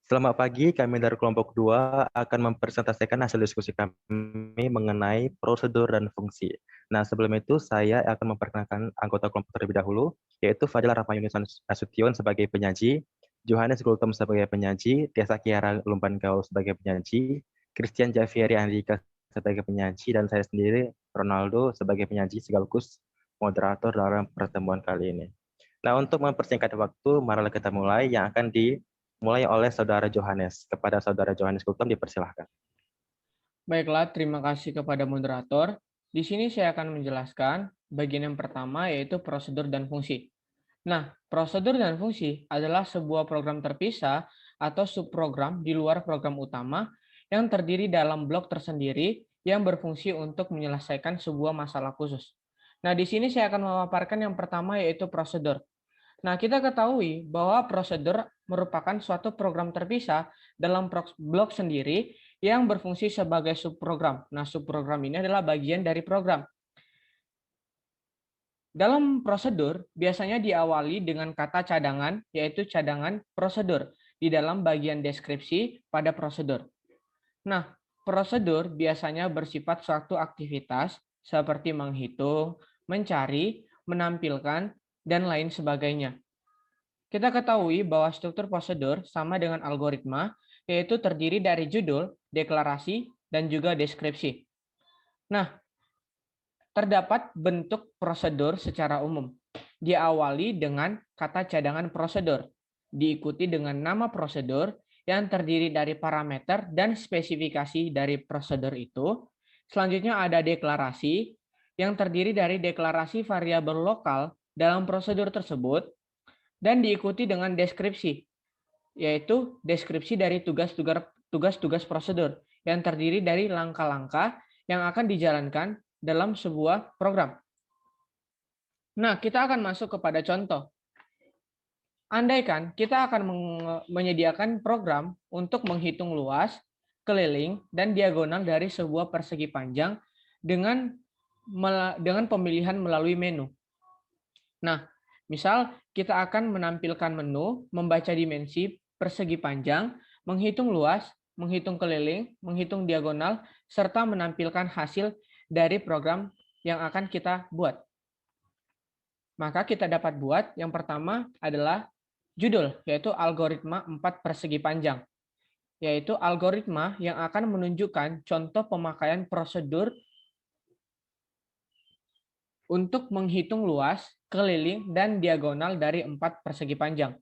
Selamat pagi, kami dari kelompok 2 akan mempresentasikan hasil diskusi kami mengenai prosedur dan fungsi. Nah, sebelum itu saya akan memperkenalkan anggota kelompok terlebih dahulu, yaitu Fadil Rahmayuni Nasution sebagai penyaji, Johannes Gultom sebagai penyaji, Tiasa Kiara Lumpan Gaul sebagai penyaji, Christian Javieri Andika sebagai penyaji, dan saya sendiri, Ronaldo, sebagai penyaji sekaligus moderator dalam pertemuan kali ini. Nah, untuk mempersingkat waktu, marilah kita mulai yang akan dimulai oleh Saudara Johannes. Kepada Saudara Johannes Gultom dipersilahkan. Baiklah, terima kasih kepada moderator. Di sini saya akan menjelaskan bagian yang pertama yaitu prosedur dan fungsi. Nah, prosedur dan fungsi adalah sebuah program terpisah atau subprogram di luar program utama yang terdiri dalam blok tersendiri yang berfungsi untuk menyelesaikan sebuah masalah khusus. Nah, di sini saya akan memaparkan yang pertama yaitu prosedur. Nah, kita ketahui bahwa prosedur merupakan suatu program terpisah dalam blok sendiri yang berfungsi sebagai subprogram. Nah, subprogram ini adalah bagian dari program. Dalam prosedur, biasanya diawali dengan kata cadangan, yaitu cadangan prosedur, di dalam bagian deskripsi pada prosedur. Nah, prosedur biasanya bersifat suatu aktivitas seperti menghitung, mencari, menampilkan, dan lain sebagainya. Kita ketahui bahwa struktur prosedur sama dengan algoritma, yaitu terdiri dari judul, deklarasi, dan juga deskripsi. Nah, terdapat bentuk prosedur secara umum. Diawali dengan kata cadangan prosedur, diikuti dengan nama prosedur yang terdiri dari parameter dan spesifikasi dari prosedur itu. Selanjutnya ada deklarasi yang terdiri dari deklarasi variabel lokal dalam prosedur tersebut dan diikuti dengan deskripsi, yaitu deskripsi dari tugas-tugas prosedur yang terdiri dari langkah-langkah yang akan dijalankan dalam sebuah program. Nah, kita akan masuk kepada contoh. Andaikan kita akan menyediakan program untuk menghitung luas, keliling, dan diagonal dari sebuah persegi panjang dengan pemilihan melalui menu. Nah, misal kita akan menampilkan menu, membaca dimensi persegi panjang, menghitung luas, menghitung keliling, menghitung diagonal, serta menampilkan hasil dari program yang akan kita buat. Maka kita dapat buat yang pertama adalah judul, yaitu algoritma 4 persegi panjang, yaitu algoritma yang akan menunjukkan contoh pemakaian prosedur untuk menghitung luas, keliling, dan diagonal dari 4 persegi panjang.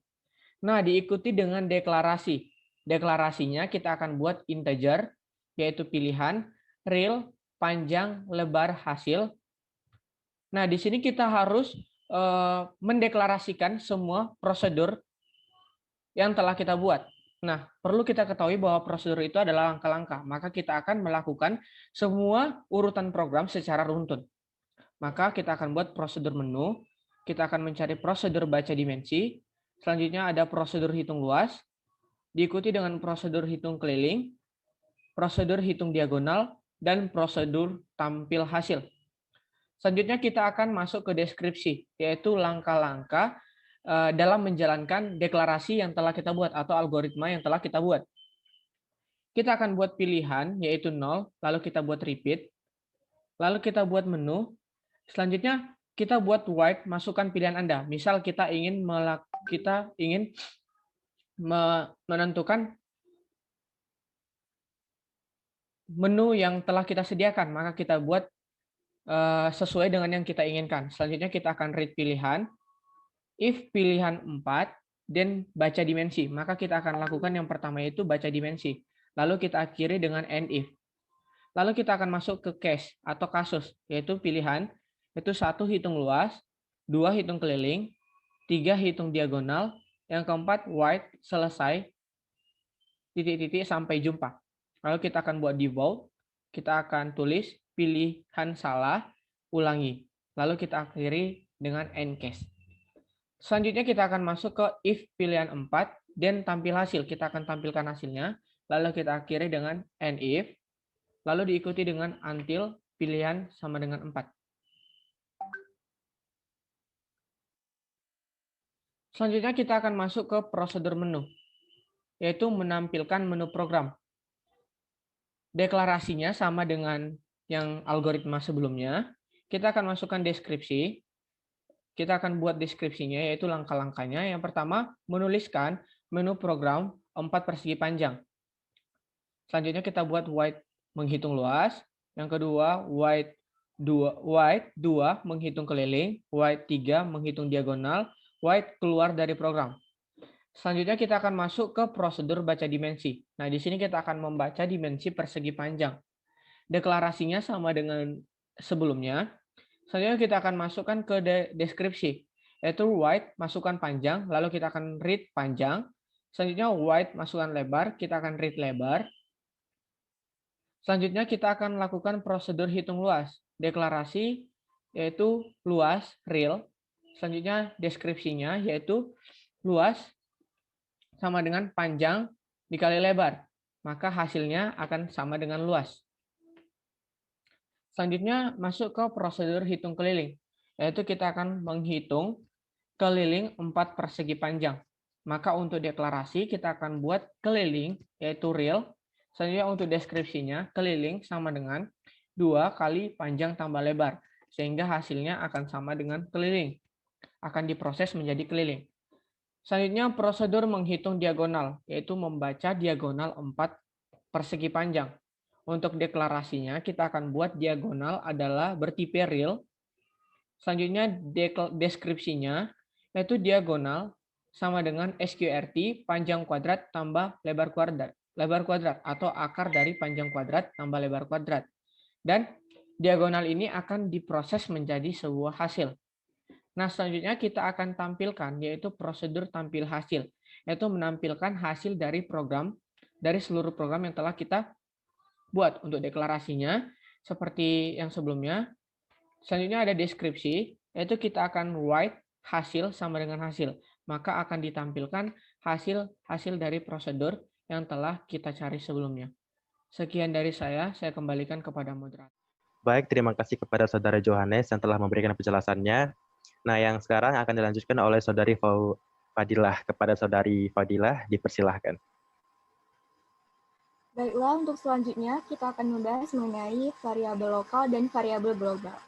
Nah, diikuti dengan deklarasi. Deklarasinya kita akan buat integer, yaitu pilihan, real, panjang, lebar, hasil. Nah, di sini kita harus mendeklarasikan semua prosedur yang telah kita buat. Nah, perlu kita ketahui bahwa prosedur itu adalah langkah-langkah. Maka kita akan melakukan semua urutan program secara runtun. Maka kita akan buat prosedur menu, kita akan mencari prosedur baca dimensi, selanjutnya ada prosedur hitung luas, diikuti dengan prosedur hitung keliling, prosedur hitung diagonal, dan prosedur tampil hasil. Selanjutnya kita akan masuk ke deskripsi, yaitu langkah-langkah dalam menjalankan deklarasi yang telah kita buat atau algoritma yang telah kita buat. Kita akan buat pilihan, yaitu 0, lalu kita buat repeat, lalu kita buat menu, selanjutnya kita buat white, masukkan pilihan Anda. Misal kita ingin menentukan menu yang telah kita sediakan, maka kita buat sesuai dengan yang kita inginkan. Selanjutnya kita akan read pilihan, if pilihan 4, dan baca dimensi. Maka kita akan lakukan yang pertama yaitu baca dimensi. Lalu kita akhiri dengan end if. Lalu kita akan masuk ke case atau kasus, yaitu pilihan, yaitu 1 hitung luas, 2 hitung keliling, 3 hitung diagonal, yang keempat white, selesai, titik-titik sampai jumpa. Lalu kita akan buat default, kita akan tulis pilihan salah, ulangi. Lalu kita akhiri dengan end case. Selanjutnya kita akan masuk ke if pilihan 4 dan tampil hasil. Kita akan tampilkan hasilnya. Lalu kita akhiri dengan end if. Lalu diikuti dengan until pilihan sama dengan 4. Selanjutnya kita akan masuk ke prosedur menu. yaitu menampilkan menu program. Deklarasinya sama dengan yang algoritma sebelumnya. Kita akan masukkan deskripsi. Kita akan buat deskripsinya, yaitu langkah-langkahnya. Yang pertama, menuliskan menu program 4 persegi panjang. Selanjutnya kita buat white menghitung luas. Yang kedua, white 2 menghitung keliling, white 3 menghitung diagonal, white keluar dari program. Selanjutnya kita akan masuk ke prosedur baca dimensi. Nah, di sini kita akan membaca dimensi persegi panjang. Deklarasinya sama dengan sebelumnya. Selanjutnya kita akan masukkan ke deskripsi, yaitu white masukkan panjang, lalu kita akan read panjang. Selanjutnya white masukkan lebar, kita akan read lebar. Selanjutnya kita akan lakukan prosedur hitung luas. Deklarasi yaitu luas real. Selanjutnya deskripsinya yaitu luas sama dengan panjang dikali lebar. Maka hasilnya akan sama dengan luas. Selanjutnya masuk ke prosedur hitung keliling. Yaitu kita akan menghitung keliling 4 persegi panjang. Maka untuk deklarasi kita akan buat keliling yaitu real. Selanjutnya untuk deskripsinya, keliling sama dengan 2 kali panjang tambah lebar. Sehingga hasilnya akan sama dengan keliling. Akan diproses menjadi keliling. Selanjutnya prosedur menghitung diagonal, yaitu membaca diagonal 4 persegi panjang. Untuk deklarasinya, kita akan buat diagonal adalah bertipe real. Selanjutnya deskripsinya, yaitu diagonal sama dengan SQRT panjang kuadrat tambah lebar kuadrat atau akar dari panjang kuadrat tambah lebar kuadrat. Dan diagonal ini akan diproses menjadi sebuah hasil. Nah, selanjutnya kita akan tampilkan yaitu prosedur tampil hasil, yaitu menampilkan hasil dari program, dari seluruh program yang telah kita buat. Untuk deklarasinya seperti yang sebelumnya. Selanjutnya ada deskripsi, yaitu kita akan write hasil sama dengan hasil. Maka akan ditampilkan hasil dari prosedur yang telah kita cari sebelumnya. Sekian dari saya kembalikan kepada moderator. Baik, terima kasih kepada Saudara Johannes yang telah memberikan penjelasannya. Nah, yang sekarang akan dilanjutkan oleh Saudari Fadilah. Kepada Saudari Fadilah, dipersilahkan. Baiklah, untuk selanjutnya kita akan membahas mengenai variabel lokal dan variabel global.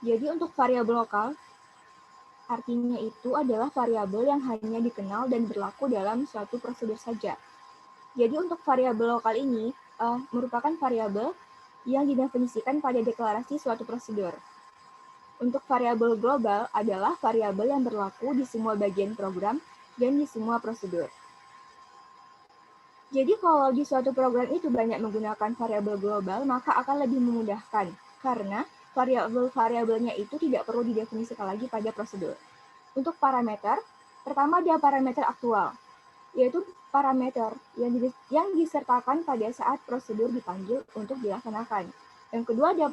Jadi untuk variabel lokal, artinya itu adalah variabel yang hanya dikenal dan berlaku dalam suatu prosedur saja. Jadi untuk variabel lokal ini merupakan variabel yang didefinisikan pada deklarasi suatu prosedur. Untuk variabel global adalah variabel yang berlaku di semua bagian program dan di semua prosedur. Jadi kalau di suatu program itu banyak menggunakan variabel global, maka akan lebih memudahkan karena variabel-variabelnya itu tidak perlu didefinisikan lagi pada prosedur. Untuk parameter, pertama ada parameter aktual, yaitu parameter yang disertakan pada saat prosedur dipanggil untuk dilaksanakan. Yang kedua ada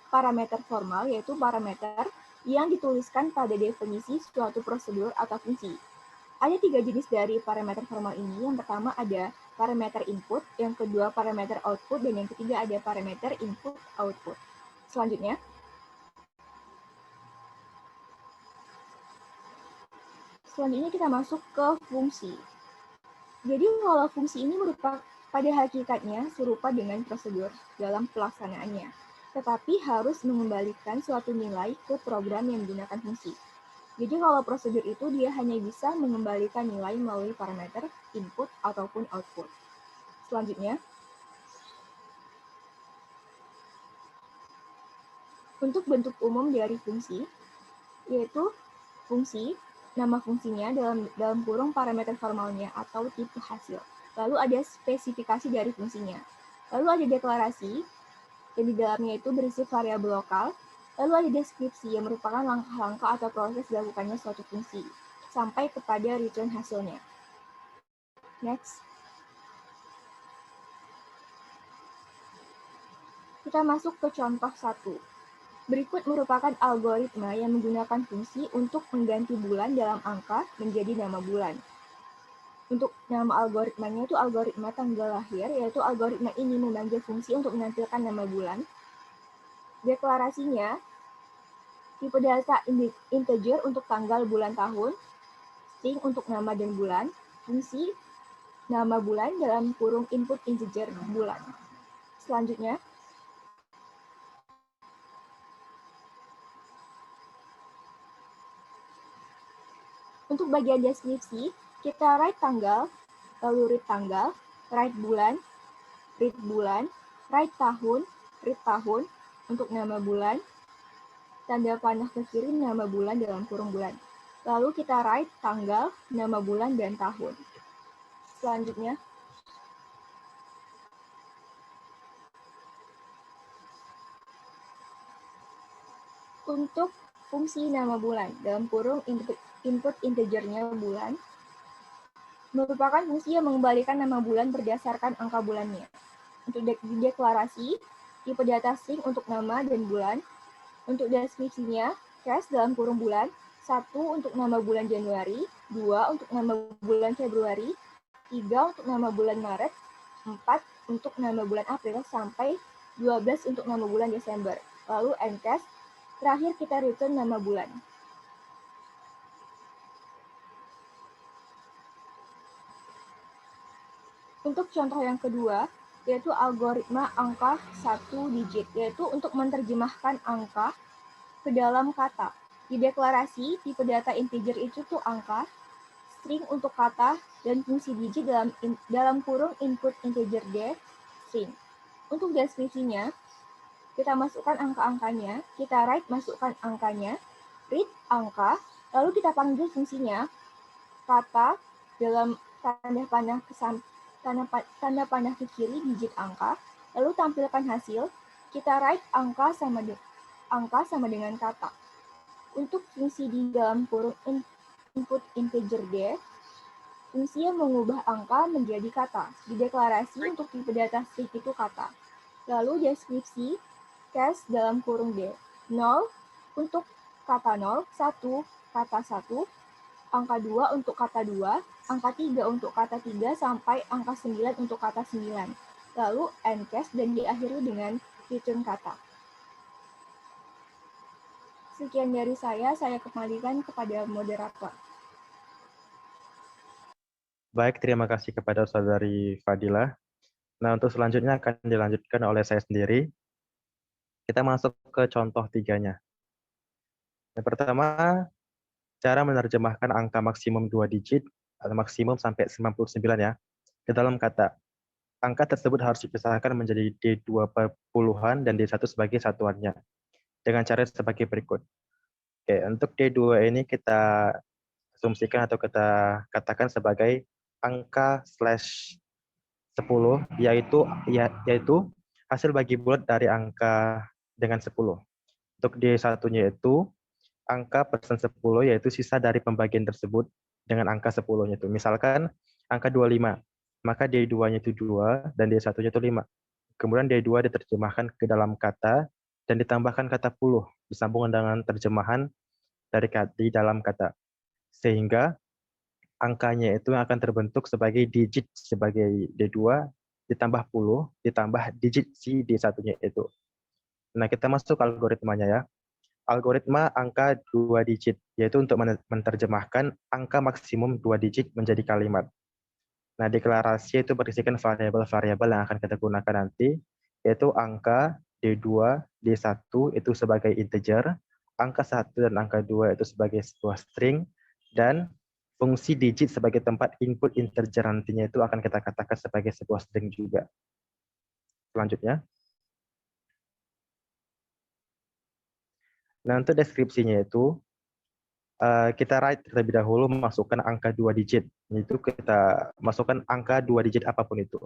parameter formal, yaitu parameter yang dituliskan pada definisi suatu prosedur atau fungsi. Ada 3 jenis dari parameter formal ini. Yang pertama ada parameter input, yang kedua parameter output, dan yang ketiga ada parameter input-output. Selanjutnya, kita masuk ke fungsi. Jadi kalau fungsi ini merupakan pada hakikatnya serupa dengan prosedur dalam pelaksanaannya, tetapi harus mengembalikan suatu nilai ke program yang menggunakan fungsi. Jadi kalau prosedur itu dia hanya bisa mengembalikan nilai melalui parameter input ataupun output. Selanjutnya, untuk bentuk umum dari fungsi, yaitu fungsi, nama fungsinya dalam kurung parameter formalnya atau tipe hasil. Lalu ada spesifikasi dari fungsinya. Lalu ada deklarasi, yang di dalamnya itu berisi variabel lokal. Lalu ada deskripsi yang merupakan langkah-langkah atau proses dilakukannya suatu fungsi, sampai kepada return hasilnya. Next. Kita masuk ke contoh 1. Berikut merupakan algoritma yang menggunakan fungsi untuk mengganti bulan dalam angka menjadi nama bulan. Untuk nama algoritmanya itu algoritma tanggal lahir, yaitu algoritma ini memanggil fungsi untuk menampilkan nama bulan. Deklarasinya, tipe data integer untuk tanggal, bulan, tahun, string untuk nama dan bulan, fungsi nama bulan dalam kurung input integer bulan. Selanjutnya, untuk bagian deskripsi, kita write tanggal, lalu read tanggal, write bulan, write tahun, read tahun untuk nama bulan, tanda panah ke kiri nama bulan dalam kurung bulan. Lalu kita write tanggal, nama bulan, dan tahun. Selanjutnya, untuk fungsi nama bulan dalam kurung input integernya bulan, merupakan fungsi yang mengembalikan nama bulan berdasarkan angka bulannya. Untuk deklarasi, tipe data string untuk nama dan bulan. Untuk deskripsinya, case dalam kurung bulan, 1 untuk nama bulan Januari, 2 untuk nama bulan Februari, 3 untuk nama bulan Maret, 4 untuk nama bulan April, sampai 12 untuk nama bulan Desember. Lalu endcase, terakhir kita return nama bulan. Untuk contoh yang kedua, yaitu algoritma angka 1 digit, yaitu untuk menerjemahkan angka ke dalam kata. Di deklarasi, tipe data integer itu tuh angka, string untuk kata, dan fungsi digit dalam kurung input integer D, string. Untuk deskripsinya, kita masukkan angka-angkanya, kita write masukkan angkanya, read angka, lalu kita panggil fungsinya, kata dalam tanda panah ke kiri digit angka, lalu tampilkan hasil, kita write angka sama dengan kata. Untuk fungsi di dalam kurung input integer D, fungsi yang mengubah angka menjadi kata. Di deklarasi untuk tipe data string itu kata. Lalu deskripsi, case dalam kurung D, 0 untuk kata 0, 1 kata 1, angka 2 untuk kata 2, angka 3 untuk kata 3, sampai angka 9 untuk kata 9. Lalu endcase dan diakhiri dengan return kata. Sekian dari saya kembalikan kepada moderator. Baik, terima kasih kepada Saudari Fadila. Nah, untuk selanjutnya akan dilanjutkan oleh saya sendiri. Kita masuk ke contoh 3-nya. Yang pertama, cara menerjemahkan angka maksimum 2 digit, atau maksimum sampai 99 ya, ke dalam kata. Angka tersebut harus dipisahkan menjadi D2 puluhan dan D1 sebagai satuannya, dengan cara sebagai berikut. Oke, untuk D2 ini kita asumsikan atau kita katakan sebagai angka /10, yaitu hasil bagi bulat dari angka dengan 10. Untuk D1-nya itu angka persen 10, yaitu sisa dari pembagian tersebut dengan angka 10-nya itu. Misalkan angka 25, maka D2-nya itu 2 dan D1-nya itu 5. Kemudian D2 diterjemahkan ke dalam kata dan ditambahkan kata puluh disambungkan dengan terjemahan di dalam kata. Sehingga angkanya itu akan terbentuk sebagai digit sebagai D2 ditambah puluh ditambah digit si D1-nya itu. Nah, kita masuk algoritmanya ya. Algoritma angka 2 digit, yaitu untuk menerjemahkan angka maksimum 2 digit menjadi kalimat. Nah, deklarasi itu berisikan variabel-variabel yang akan kita gunakan nanti, yaitu angka D2, D1 itu sebagai integer, angka 1 dan angka 2 itu sebagai sebuah string, dan fungsi digit sebagai tempat input integer nantinya itu akan kita katakan sebagai sebuah string juga. Selanjutnya. Nah, untuk deskripsinya itu, kita write terlebih dahulu masukkan angka 2 digit. Itu kita masukkan angka 2 digit apapun itu.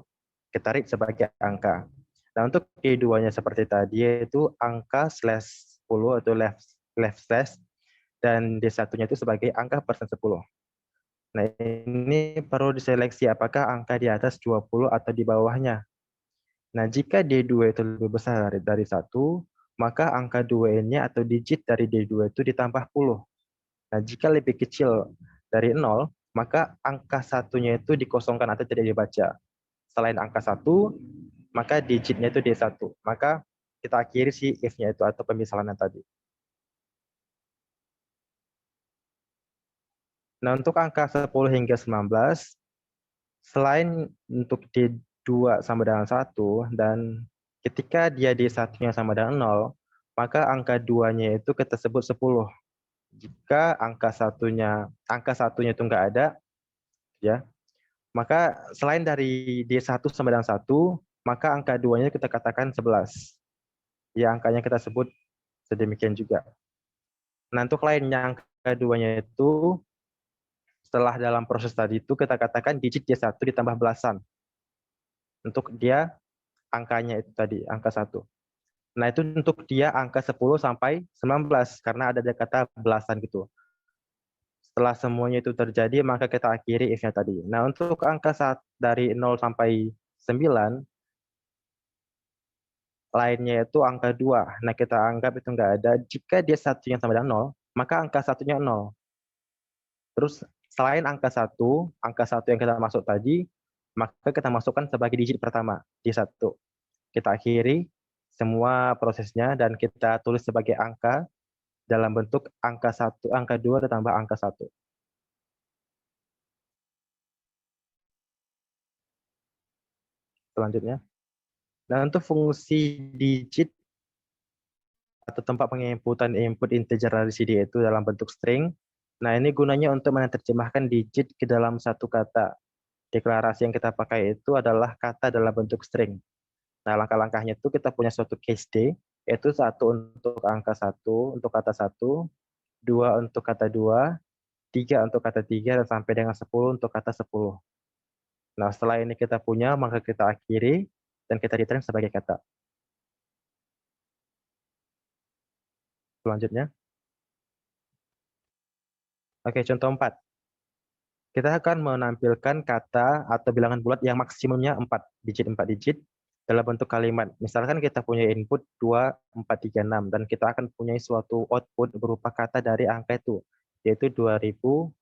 Kita write sebagai angka. Nah, untuk D2-nya seperti tadi, yaitu angka /10 atau left slash, dan D1-nya itu sebagai angka persen 10. Nah, ini perlu diseleksi apakah angka di atas 20 atau di bawahnya. Nah, jika D2 itu lebih besar dari 1, maka angka 2-nya atau digit dari D2 itu ditambah 10. Nah, jika lebih kecil dari 0, maka angka 1-nya itu dikosongkan atau tidak dibaca. Selain angka 1, maka digitnya itu D1. Maka kita akhiri si if-nya itu atau pemisalannya tadi. Nah, untuk angka 10 hingga 19, selain untuk D2 sama dengan 1, dan ketika dia D1-nya sama dengan 0, maka angka 2-nya itu kita sebut 10. Jika angka satunya itu nggak ada, ya, maka selain dari D1 sama dengan 1, maka angka 2-nya kita katakan 11. Ya, angkanya kita sebut sedemikian juga. Nah, untuk lainnya angka 2-nya itu setelah dalam proses tadi itu kita katakan digit D1 ditambah belasan. Untuk dia angkanya itu tadi, angka 1. Nah, itu untuk dia angka 10 sampai 19 karena ada kata belasan gitu. Setelah semuanya itu terjadi, maka kita akhiri if-nya tadi. Nah, untuk angka dari 0 sampai 9, lainnya itu angka 2. Nah, kita anggap itu nggak ada. Jika dia satunya sama dengan 0, maka angka satunya 0. Terus selain angka 1 yang kita masuk tadi, maka kita masukkan sebagai digit pertama, D1. Kita akhiri semua prosesnya dan kita tulis sebagai angka dalam bentuk angka 1, angka 2 ditambah angka 1. Selanjutnya. Nah, untuk fungsi digit atau tempat penginputan input integer dari CD itu dalam bentuk string. Nah, ini gunanya untuk menerjemahkan digit ke dalam satu kata. Deklarasi yang kita pakai itu adalah kata dalam bentuk string. Nah, langkah-langkahnya itu kita punya suatu case D, yaitu 1 untuk angka 1, untuk kata 1, 2 untuk kata 2, 3 untuk kata 3, dan sampai dengan 10 untuk kata 10. Nah, setelah ini kita punya, maka kita akhiri, dan kita return sebagai kata. Selanjutnya. Oke, contoh 4. Kita akan menampilkan kata atau bilangan bulat yang maksimumnya 4 digit dalam bentuk kalimat. Misalkan kita punya input 2, 4, 3, 6, dan kita akan punya suatu output berupa kata dari angka itu, yaitu 2436.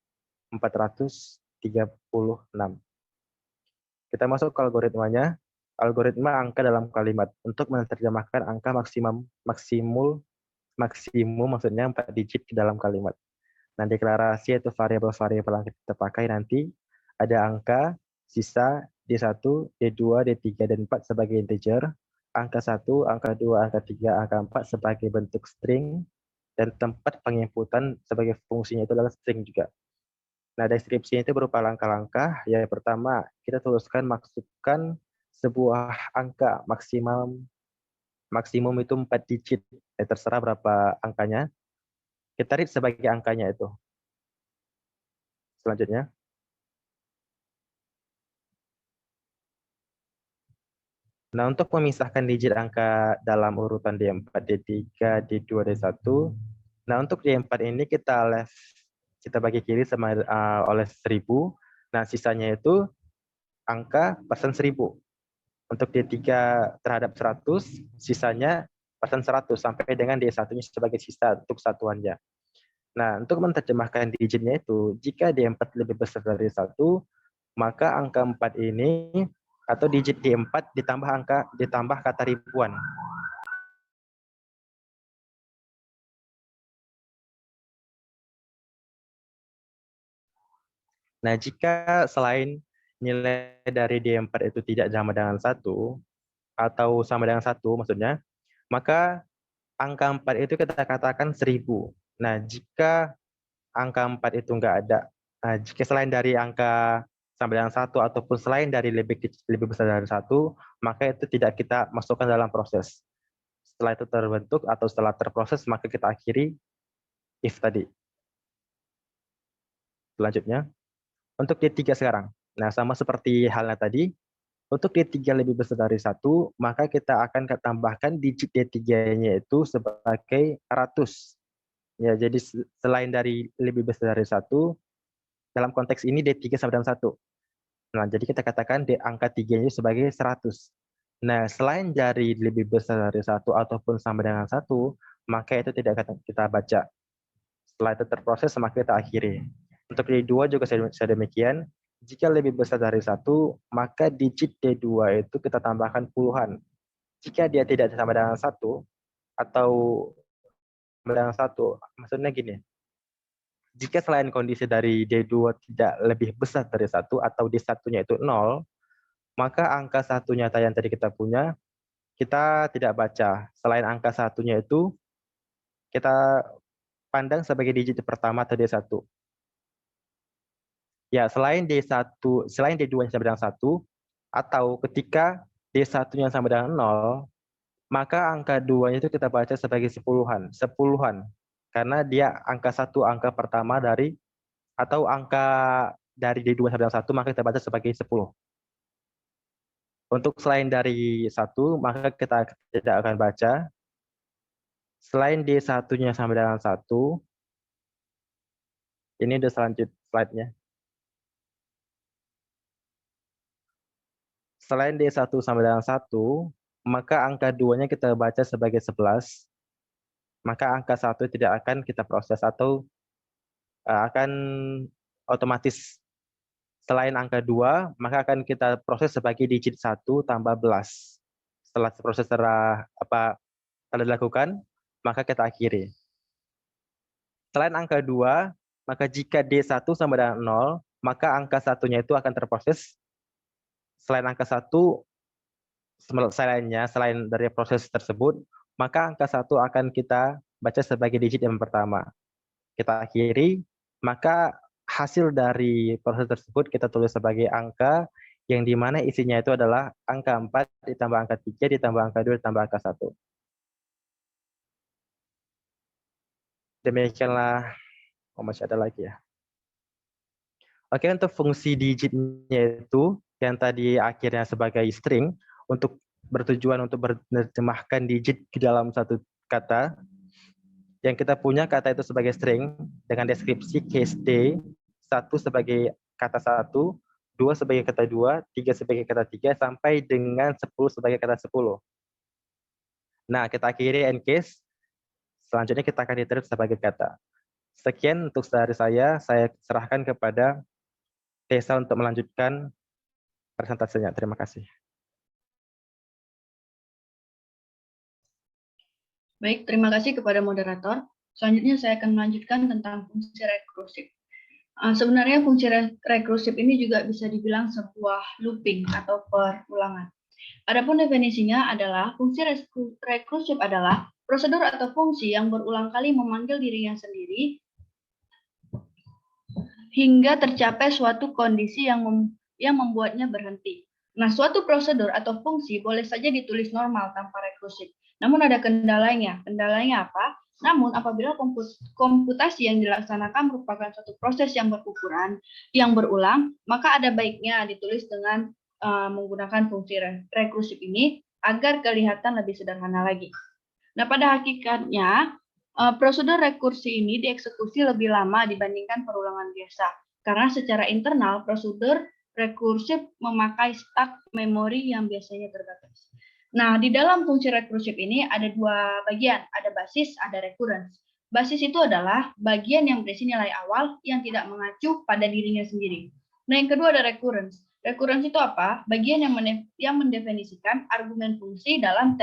Kita masuk ke algoritmanya. Algoritma angka dalam kalimat untuk menerjemahkan angka maksimum maksudnya 4 digit ke dalam kalimat. Nah, deklarasi itu variabel-variabel yang kita pakai nanti ada angka, sisa, D1, D2, D3, dan 4 sebagai integer, angka 1, angka 2, angka 3, angka 4 sebagai bentuk string, dan tempat penginputan sebagai fungsinya itu adalah string juga. Nah, deskripsinya itu berupa langkah-langkah. Yang pertama, kita tuliskan masukkan sebuah angka maksimum itu 4 digit. Terserah berapa angkanya. Kita read sebagai angkanya itu. Selanjutnya. Nah, untuk memisahkan digit angka dalam urutan D4, D3, D2, D1. Nah, untuk D4 ini kita bagi kiri sama oleh 1000. Nah, sisanya itu angka persen 1000. Untuk D3 terhadap 100, sisanya persen 100 sampai dengan D1-nya sebagai sisa untuk satuannya. Nah, untuk menerjemahkan digitnya itu, jika D4 lebih besar dari 1, maka angka 4 ini atau digit D4 ditambah kata ribuan. Nah, jika selain nilai dari D4 itu tidak sama dengan 1, atau sama dengan 1 maksudnya, maka angka 4 itu kita katakan 1000. Nah, jika angka 4 itu enggak ada, jika selain dari angka sama dengan 1 ataupun selain dari lebih besar dari 1, maka itu tidak kita masukkan dalam proses. Setelah itu terbentuk atau setelah terproses, maka kita akhiri if tadi. Selanjutnya, untuk D3 sekarang. Nah, sama seperti halnya tadi, untuk D3 lebih besar dari 1, maka kita akan tambahkan digit D3-nya itu sebagai 100. Ya, jadi selain dari lebih besar dari 1, dalam konteks ini D3 sama dengan 1. Nah, jadi kita katakan angka 3-nya sebagai 100. Nah, selain dari lebih besar dari 1 ataupun sama dengan 1, maka itu tidak akan kita baca. Setelah itu terproses, maka kita akhiri. Untuk D2 juga sedemikian. Jika lebih besar dari 1, maka digit D2 itu kita tambahkan puluhan. Jika dia tidak sama dengan 1, atau sama dengan 1, maksudnya gini. jika selain kondisi dari D2 tidak lebih besar dari 1 atau D1-nya itu 0, maka angka 1 nyata yang tadi kita punya, kita tidak baca. Selain angka 1-nya itu, kita pandang sebagai digit pertama atau D1. Ya, selain D2 yang sama dengan 1, atau ketika D1-nya sama dengan 0, maka angka 2-nya itu kita baca sebagai sepuluhan. Karena dia angka 1, angka pertama dari, atau angka dari D2 sama dengan 1, maka kita baca sebagai 10. Untuk selain dari 1, maka kita tidak akan baca. Selain D1-nya sama dengan 1, ini udah selanjutnya slide-nya. Selain D1 sama dengan 1, maka angka 2-nya kita baca sebagai 11, maka angka 1 tidak akan kita proses atau akan otomatis. Selain angka 2, maka akan kita proses sebagai digit 1 tambah belas. Setelah proses telah dilakukan, maka kita akhiri. Selain angka 2, maka jika D1 sama dengan 0, maka angka 1-nya itu akan terproses. Selain angka 1, selain dari proses tersebut, maka angka 1 akan kita baca sebagai digit yang pertama. Kita akhiri, maka hasil dari proses tersebut kita tulis sebagai angka yang dimana isinya itu adalah angka 4 ditambah angka 3 ditambah angka 2 ditambah angka 1. Demikianlah, masih ada lagi ya. Oke, untuk fungsi digitnya itu yang tadi akhirnya sebagai string untuk bertujuan untuk menerjemahkan digit ke dalam satu kata. Yang kita punya kata itu sebagai string dengan deskripsi case D, 1 sebagai kata 1, 2 sebagai kata 2, 3 sebagai kata 3, sampai dengan 10 sebagai kata 10. Nah, kita akhiri end case. Selanjutnya kita akan diterima sebagai kata. Sekian untuk dari saya serahkan kepada Tessa untuk melanjutkan presentasinya. Terima kasih. Baik, terima kasih kepada moderator. Selanjutnya saya akan melanjutkan tentang fungsi rekursif. Sebenarnya fungsi rekursif ini juga bisa dibilang sebuah looping atau perulangan. Adapun definisinya adalah fungsi rekursif adalah prosedur atau fungsi yang berulang kali memanggil dirinya sendiri hingga tercapai suatu kondisi yang membuatnya berhenti. Nah, suatu prosedur atau fungsi boleh saja ditulis normal tanpa rekursif. Namun ada kendalanya. Kendalanya apa? Namun apabila komputasi yang dilaksanakan merupakan suatu proses yang berukuran, yang berulang, maka ada baiknya ditulis dengan menggunakan fungsi rekursif ini agar kelihatan lebih sederhana lagi. Nah, pada hakikatnya, prosedur rekursi ini dieksekusi lebih lama dibandingkan perulangan biasa. Karena secara internal, prosedur rekursif memakai stak memori yang biasanya terbatas. Nah, di dalam fungsi rekursif ini ada dua bagian, ada basis, ada recurrence. Basis itu adalah bagian yang berisi nilai awal yang tidak mengacu pada dirinya sendiri. Nah, yang kedua ada recurrence. Recurrence itu apa? Bagian yang mendefinisikan argumen fungsi dalam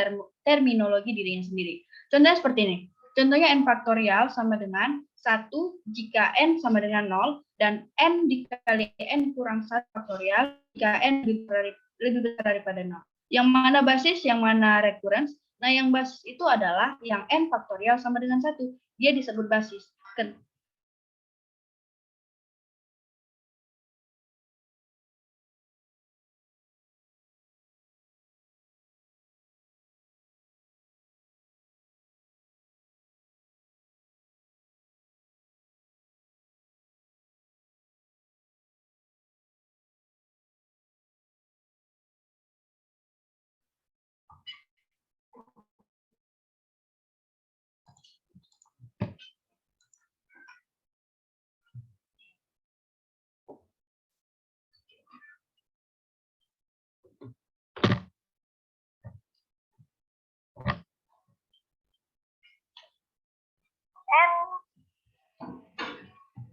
terminologi dirinya sendiri. Contohnya seperti ini. Contohnya n faktorial sama dengan 1 jika n sama dengan 0 dan n dikali n kurang 1 faktorial jika n lebih besar daripada 0. Yang mana basis, yang mana recurrence? Nah, yang basis itu adalah yang n faktorial sama dengan 1. Dia disebut basis.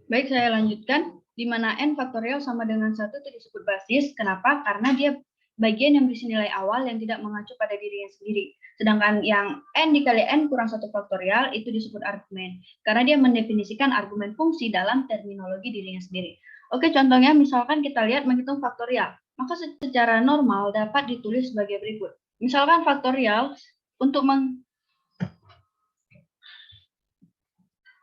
Baik, saya lanjutkan. Di mana n faktorial sama dengan 1 itu disebut basis. Kenapa? Karena dia bagian yang berisi nilai awal yang tidak mengacu pada dirinya sendiri. Sedangkan yang n dikali n kurang 1 faktorial itu disebut argumen, karena dia mendefinisikan argumen fungsi dalam terminologi dirinya sendiri. Oke, contohnya misalkan kita lihat menghitung faktorial, maka secara normal dapat ditulis sebagai berikut. Misalkan faktorial untuk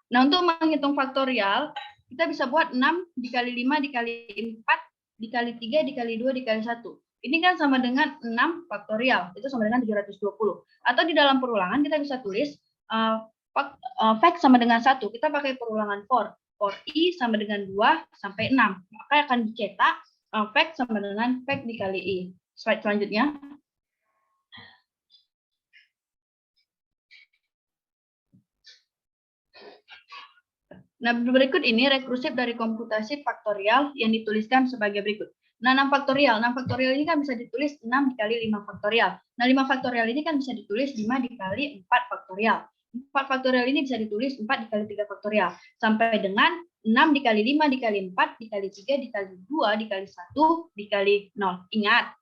untuk menghitung faktorial, kita bisa buat 6 dikali 5 dikali 4 dikali 3 dikali 2 dikali 1. Ini kan sama dengan 6 faktorial, itu sama dengan 720. Atau di dalam perulangan kita bisa tulis fact sama dengan 1, kita pakai perulangan for i sama dengan 2 sampai 6. Maka akan dicetak fact sama dengan fact dikali i. Slide selanjutnya. Nah, berikut ini rekursif dari komputasi faktorial yang dituliskan sebagai berikut. Nah, 6 faktorial. 6 faktorial ini kan bisa ditulis 6 dikali 5 faktorial. Nah, 5 faktorial ini kan bisa ditulis 5 dikali 4 faktorial. 4 faktorial ini bisa ditulis 4 dikali 3 faktorial. Sampai dengan 6 dikali 5 dikali 4 dikali 3 dikali 2 dikali 1 dikali 0. Ingat,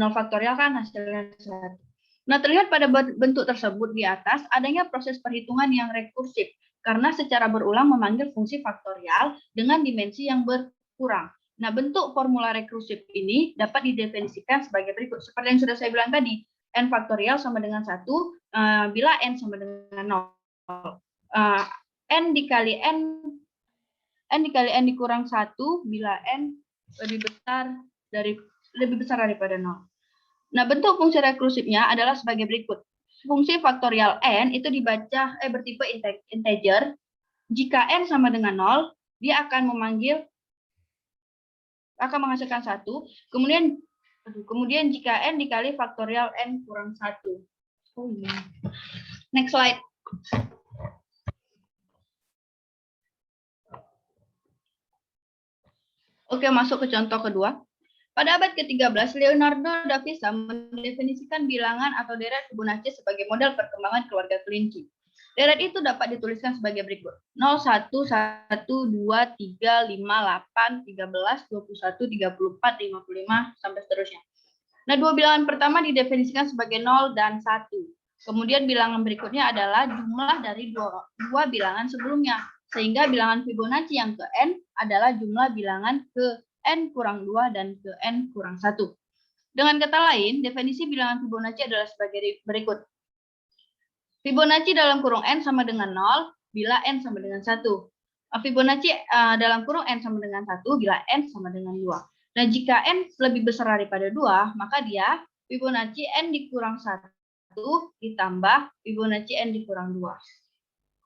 0 faktorial kan hasilnya 1. Nah, terlihat pada bentuk tersebut di atas adanya proses perhitungan yang rekursif, karena secara berulang memanggil fungsi faktorial dengan dimensi yang berkurang. Nah, bentuk formula rekursif ini dapat didefinisikan sebagai berikut. Seperti yang sudah saya bilang tadi, n faktorial sama dengan 1 bila n sama dengan 0. N dikali n dikurang 1 bila n lebih besar daripada 0. Nah, bentuk fungsi rekursifnya adalah sebagai berikut. Fungsi faktorial n itu dibaca bertipe integer. Jika n sama dengan 0, dia akan menghasilkan 1. Kemudian jika n dikali faktorial n kurang 1. Oh, iya. Next slide. Oke, masuk ke contoh kedua. Pada abad ke-13, Leonardo da Vinci mendefinisikan bilangan atau deret Fibonacci sebagai model perkembangan keluarga kelinci. Deret itu dapat dituliskan sebagai berikut. 0, 1, 1, 2, 3, 5, 8, 13, 21, 34, 55, sampai seterusnya. Nah, dua bilangan pertama didefinisikan sebagai 0 dan 1. Kemudian bilangan berikutnya adalah jumlah dari dua bilangan sebelumnya. Sehingga bilangan Fibonacci yang ke n adalah jumlah bilangan ke n kurang 2 dan ke n kurang 1. Dengan kata lain, definisi bilangan Fibonacci adalah sebagai berikut. Fibonacci dalam kurung n sama dengan 0 bila n sama dengan 1. Fibonacci dalam kurung n sama dengan 1 bila n sama dengan 2. Nah, jika n lebih besar daripada 2, maka dia Fibonacci n dikurang 1 ditambah Fibonacci n dikurang 2.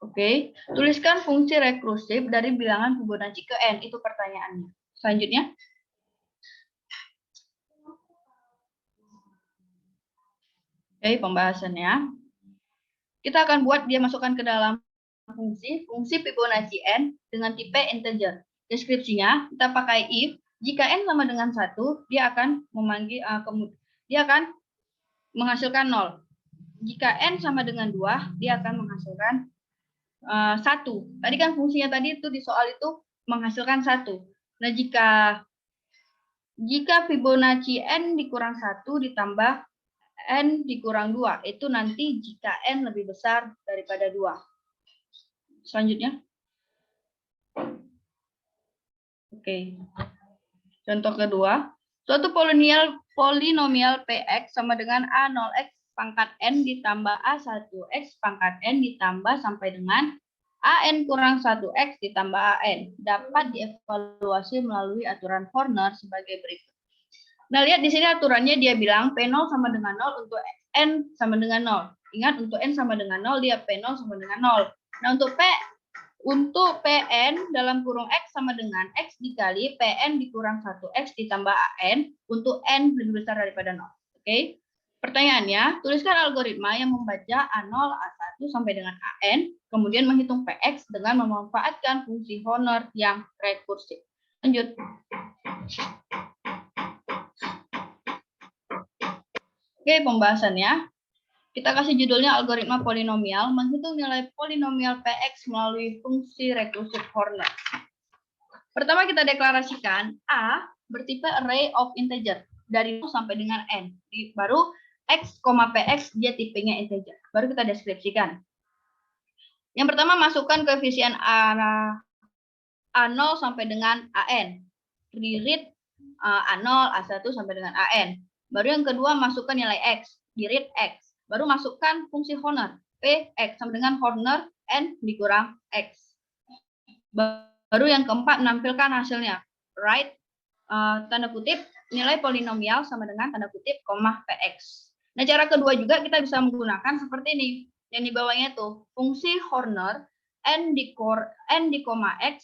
Oke, tuliskan fungsi rekursif dari bilangan Fibonacci ke n, itu pertanyaannya. Selanjutnya. Oke, pembahasannya. Kita akan buat dia masukkan ke dalam fungsi Fibonacci n dengan tipe integer. Deskripsinya kita pakai if. Jika n sama dengan 1, dia akan menghasilkan 0. Jika n sama dengan 2, dia akan menghasilkan 1. Tadi kan fungsinya tadi itu di soal itu menghasilkan 1. Nah, jika Fibonacci n dikurang 1 ditambah n dikurang 2, itu nanti jika n lebih besar daripada 2. Selanjutnya. Oke. Contoh kedua, suatu polinomial px sama dengan a0x pangkat n ditambah a1x pangkat n ditambah sampai dengan an kurang 1x ditambah an dapat dievaluasi melalui aturan Horner sebagai berikut. Nah, lihat di sini aturannya dia bilang P0 sama dengan 0 untuk n sama dengan 0. Ingat, untuk n sama dengan 0 dia P0 sama dengan 0. Nah, untuk Pn dalam kurung X sama dengan X dikali Pn dikurang 1X ditambah An untuk N lebih besar daripada 0. Oke. Pertanyaannya, tuliskan algoritma yang membaca A0, A1 sampai dengan An, kemudian menghitung Px dengan memanfaatkan fungsi Horner yang rekursif. Lanjut. Oke, pembahasannya. Kita kasih judulnya algoritma polinomial, menghitung nilai polinomial Px melalui fungsi rekursif Horner. Pertama kita deklarasikan A bertipe array of integer. dari 0 sampai dengan n. Baru x, px dia tipenya integer. Baru kita deskripsikan. Yang pertama masukkan koefisien A0 sampai dengan AN. Di-read A0, A1 sampai dengan AN. Baru yang kedua masukkan nilai X. Di-read X. Baru masukkan fungsi Horner. P, X sama dengan Horner, N dikurang X. Baru yang keempat menampilkan hasilnya. Write, tanda kutip, nilai polinomial sama dengan tanda kutip, PX. Nah, cara kedua juga kita bisa menggunakan seperti ini. Yang di bawahnya itu, fungsi Horner, N, X,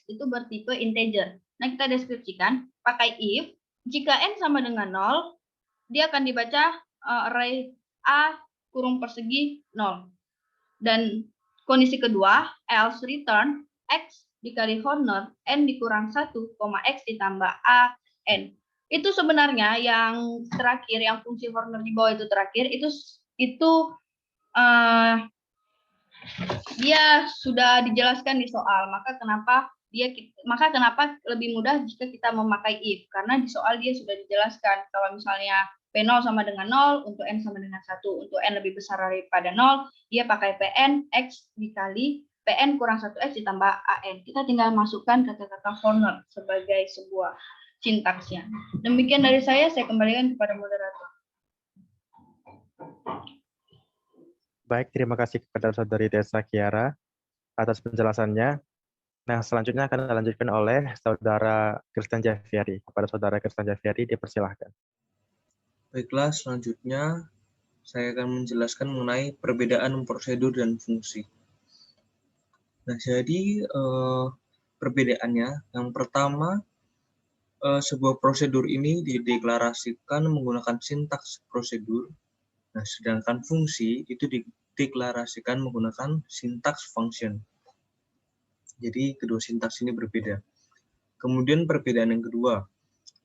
itu bertipe integer. Nah, kita deskripsikan pakai if. Jika N sama dengan 0, dia akan dibaca array A kurung persegi 0. Dan kondisi kedua, else return X dikali Horner, N dikurang 1, X ditambah A, N. Itu sebenarnya yang terakhir, yang fungsi Horner di bawah itu terakhir, itu dia sudah dijelaskan di soal. Maka kenapa lebih mudah jika kita memakai if, karena di soal dia sudah dijelaskan. Kalau misalnya P0 sama dengan 0, untuk N sama dengan 1, untuk N lebih besar daripada 0, dia pakai Pn X dikali Pn kurang 1X ditambah AN. Kita tinggal masukkan kata-kata Horner sebagai sebuah sintaksnya. Demikian dari saya kembalikan kepada moderator. Baik, terima kasih kepada Saudari Tessa Kiara atas penjelasannya. Nah, selanjutnya akan dilanjutkan oleh Saudara Christian Javieri. Kepada Saudara Christian Javieri, dipersilahkan. Baiklah, selanjutnya saya akan menjelaskan mengenai perbedaan prosedur dan fungsi. Nah, jadi perbedaannya, yang pertama, sebuah prosedur ini dideklarasikan menggunakan sintaks prosedur. Nah, sedangkan fungsi itu dideklarasikan menggunakan sintaks function. Jadi, kedua sintaks ini berbeda. Kemudian perbedaan yang kedua,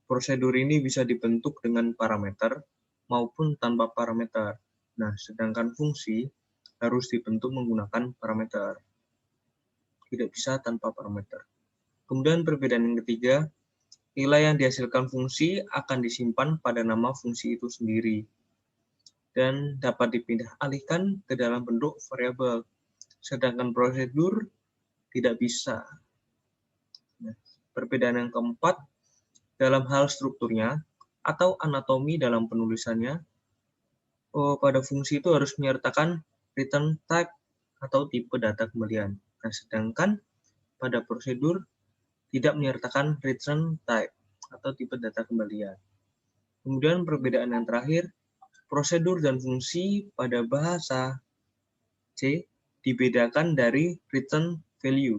prosedur ini bisa dibentuk dengan parameter maupun tanpa parameter. Nah, sedangkan fungsi harus dibentuk menggunakan parameter. Tidak bisa tanpa parameter. Kemudian perbedaan yang ketiga, nilai yang dihasilkan fungsi akan disimpan pada nama fungsi itu sendiri dan dapat dipindah alihkan ke dalam bentuk variabel. Sedangkan prosedur tidak bisa. Nah, perbedaan yang keempat, dalam hal strukturnya atau anatomi dalam penulisannya, pada fungsi itu harus menyertakan return type atau tipe data kembalian. Nah, sedangkan pada prosedur tidak menyertakan return type atau tipe data kembalian. Kemudian perbedaan yang terakhir, prosedur dan fungsi pada bahasa C dibedakan dari return value.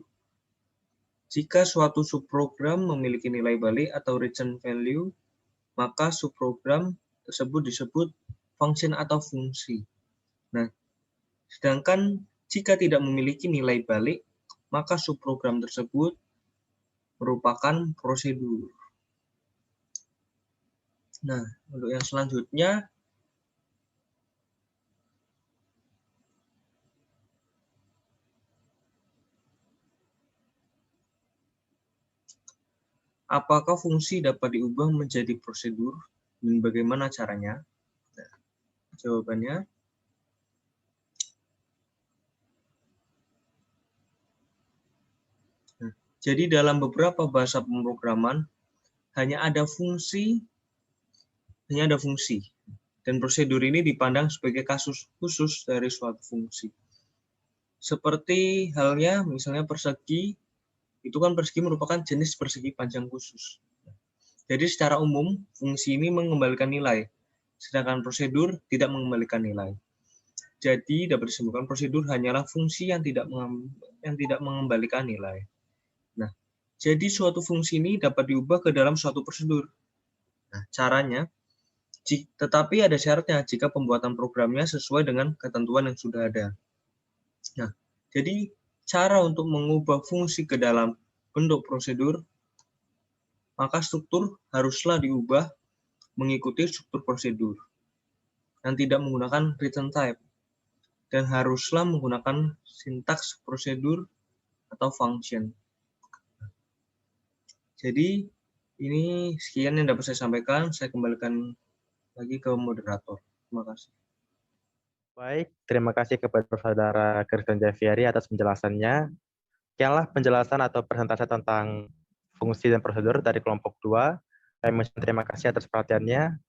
Jika suatu subprogram memiliki nilai balik atau return value, maka subprogram tersebut disebut function atau fungsi. Nah, sedangkan jika tidak memiliki nilai balik, maka subprogram tersebut merupakan prosedur. Nah, untuk yang selanjutnya, apakah fungsi dapat diubah menjadi prosedur dan bagaimana caranya? Nah, jawabannya, jadi dalam beberapa bahasa pemrograman hanya ada fungsi dan prosedur ini dipandang sebagai kasus khusus dari suatu fungsi. Seperti halnya misalnya persegi, itu kan persegi merupakan jenis persegi panjang khusus. Jadi secara umum fungsi ini mengembalikan nilai, sedangkan prosedur tidak mengembalikan nilai. Jadi dapat disimpulkan prosedur hanyalah fungsi yang tidak mengembalikan nilai. Nah, jadi suatu fungsi ini dapat diubah ke dalam suatu prosedur. Nah, caranya, tetapi ada syaratnya jika pembuatan programnya sesuai dengan ketentuan yang sudah ada. Nah, jadi cara untuk mengubah fungsi ke dalam bentuk prosedur, maka struktur haruslah diubah mengikuti struktur prosedur dan tidak menggunakan return type, dan haruslah menggunakan sintaks prosedur atau function. Jadi Ini sekian yang dapat saya sampaikan. Saya kembalikan lagi ke moderator. Terima kasih. Baik, terima kasih kepada Saudara Christian Javieri atas penjelasannya. Sekianlah penjelasan atau presentasi tentang fungsi dan prosedur dari kelompok 2. Kami mengucapkan terima kasih atas perhatiannya.